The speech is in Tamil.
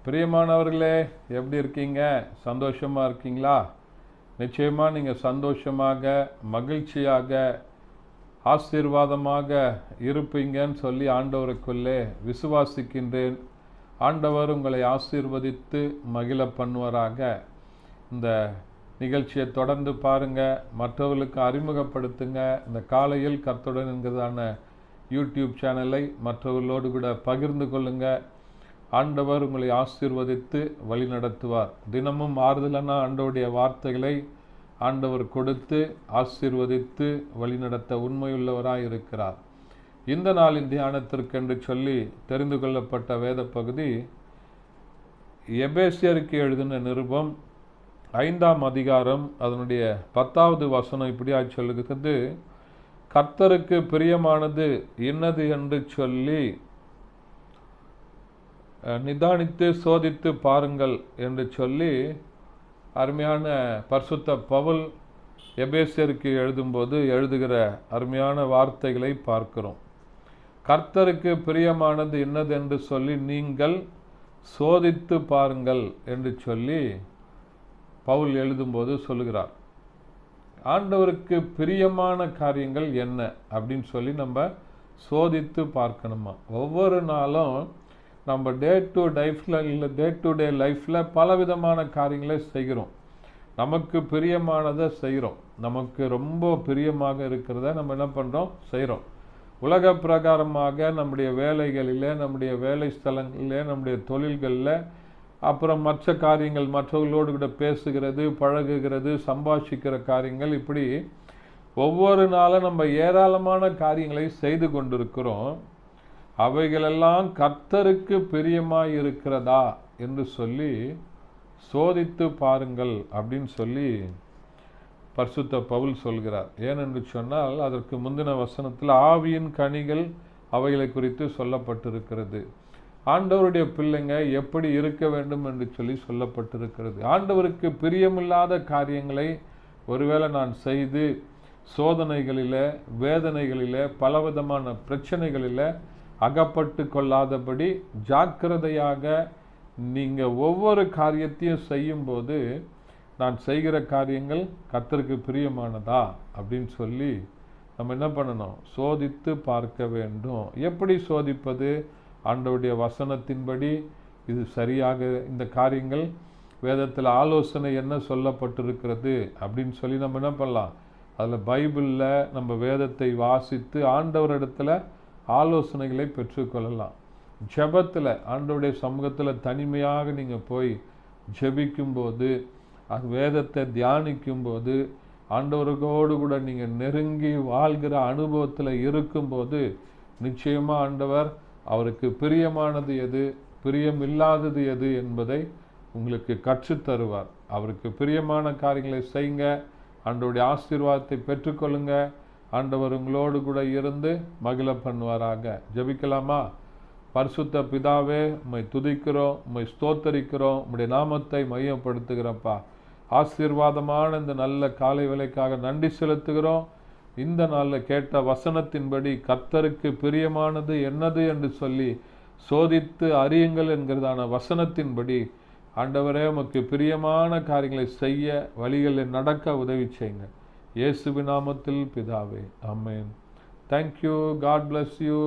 பிரியமானவர்களே, எப்படி இருக்கீங்க? சந்தோஷமாக இருக்கீங்களா? நிச்சயமாக நீங்கள் சந்தோஷமாக, மகிழ்ச்சியாக, ஆசீர்வாதமாக இருப்பீங்கன்னு சொல்லி ஆண்டவருக்குள்ளே விசுவாசிக்கின்றேன். ஆண்டவர் உங்களை ஆசீர்வதித்து மகிழ பண்ணுவாராக. இந்த நிகழ்ச்சியை தொடர்ந்து பாருங்கள், மற்றவர்களுக்கு அறிமுகப்படுத்துங்க. இந்த காலையில் கர்த்தருடன் என்கிறதான யூடியூப் சேனலை மற்றவர்களோடு கூட பகிர்ந்து கொள்ளுங்கள். ஆண்டவர் உங்களை ஆசீர்வதித்து வழி நடத்துவார். தினமும் ஆறுதலான ஆண்டவருடைய வார்த்தைகளை ஆண்டவர் கொடுத்து ஆசீர்வதித்து வழி நடத்த உண்மையுள்ளவராய் இருக்கிறார். இந்த நாளின் தியானத்திற்கென்று சொல்லி தெரிந்து கொள்ளப்பட்ட வேத பகுதி எபேசியருக்கு எழுதின நிருபம் 5ஆம் அதிகாரம் அதனுடைய 10வது வசனம் இப்படியாய் சொல்லுகிறது. கர்த்தருக்கு பிரியமானது என்னது என்று சொல்லி நிதானித்து சோதித்து பாருங்கள் என்று சொல்லி அருமையான பரிசுத்த பவுல் எபேசியருக்கு எழுதும்போது எழுதுகிற அருமையான வார்த்தைகளை பார்க்கிறோம். கர்த்தருக்கு பிரியமானது என்னது என்று சொல்லி நீங்கள் சோதித்து பாருங்கள் என்று சொல்லி பவுல் எழுதும்போது சொல்லுகிறார். ஆண்டவருக்கு பிரியமான காரியங்கள் என்ன அப்படின்னு சொல்லி நம்ம சோதித்து பார்க்கணுமா. ஒவ்வொரு நாளும் நம்ம டே டு டே லைஃப்பில் பலவிதமான காரியங்களை செய்கிறோம். நமக்கு பிரியமானதை செய்கிறோம். நமக்கு ரொம்ப பிரியமாக இருக்கிறத நம்ம என்ன பண்ணுறோம், செய்கிறோம். உலக பிரகாரமாக நம்முடைய வேலைகளில், நம்முடைய வேலை ஸ்தலங்களில், நம்முடைய தொழில்களில், அப்புறம் மற்ற காரியங்கள், மற்றவர்களோடு கூட பேசுகிறது, பழகுகிறது, சம்பாஷிக்கிற காரியங்கள், இப்படி ஒவ்வொரு நாளும் நம்ம ஏராளமான காரியங்களை செய்து கொண்டிருக்கிறோம். அவைகளெல்லாம் கர்த்தருக்கு பிரியமாய் இருக்கிறதா என்று சொல்லி சோதித்து பாருங்கள் அப்படின்னு சொல்லி பரிசுத்த பவுல் சொல்கிறார். ஏனென்று சொன்னால் அதற்கு முந்தின வசனத்தில் ஆவியின் கனிகள் அவைகளை குறித்து சொல்லப்பட்டிருக்கிறது. ஆண்டவருடைய பிள்ளைங்க எப்படி இருக்க வேண்டும் என்று சொல்லி சொல்லப்பட்டிருக்கிறது. ஆண்டவருக்கு பிரியமில்லாத காரியங்களை ஒருவேளை நான் செய்து சோதனைகளில், வேதனைகளில், பலவிதமான பிரச்சனைகளில் அகப்பட்டு கொள்ளாதபடி ஜாக்கிரதையாக நீங்கள் ஒவ்வொரு காரியத்தையும் செய்யும்போது நான் செய்கிற காரியங்கள் கர்த்தருக்கு பிரியமானதா அப்படின்னு சொல்லி நம்ம என்ன பண்ணணும், சோதித்து பார்க்க வேண்டும். எப்படி சோதிப்பது? ஆண்டவருடைய வசனத்தின்படி இது சரியாக இந்த காரியங்கள் வேதத்தில் ஆலோசனை என்ன சொல்லப்பட்டிருக்கிறது அப்படின்னு சொல்லி நம்ம என்ன பண்ணலாம், அதில் பைபிளில் நம்ம வேதத்தை வாசித்து ஆண்டவரிடத்தில் ஆலோசனைகளை பெற்றுக்கொள்ளலாம். ஜெபத்தில் ஆண்டவருடைய சமூகத்தில் தனிமையாக நீங்கள் போய் ஜெபிக்கும்போது, அது வேதத்தை தியானிக்கும்போது, ஆண்டவரோடு கூட நீங்கள் நெருங்கி வாழ்கிற அனுபவத்தில் இருக்கும்போது நிச்சயமாக ஆண்டவர் அவருக்கு பிரியமானது எது, பிரியமில்லாதது எது என்பதை உங்களுக்கு கற்றுத்தருவார். அவருக்கு பிரியமான காரியங்களை செய்யுங்க, ஆண்டவருடைய ஆசீர்வாதத்தை பெற்றுக்கொள்ளுங்க. ஆண்டவர் உங்களோடு கூட இருந்து மகிழ பண்ணுவாராக. ஜெபிக்கலாமா? பரிசுத்த பிதாவே, உம்மை துதிக்கிறோம், உம்மை ஸ்தோத்தரிக்கிறோம், உம்முடைய நாமத்தை மையப்படுத்துகிறப்பா. ஆசீர்வாதமான இந்த நல்ல காலை வேளைக்காக நன்றி செலுத்துகிறோம். இந்த நாளில் கேட்ட வசனத்தின்படி கர்த்தருக்கு பிரியமானது என்னது என்று சொல்லி சோதித்து அறியுங்கள் என்கிறதான வசனத்தின்படி ஆண்டவரே உமக்கு பிரியமான காரியங்களை செய்ய வழிகளில் நடக்க உதவி செய்யுங்க. இயேசுவின் நாமத்தில் பிதாவே, ஆமென். தேங்க்யூ. God bless you.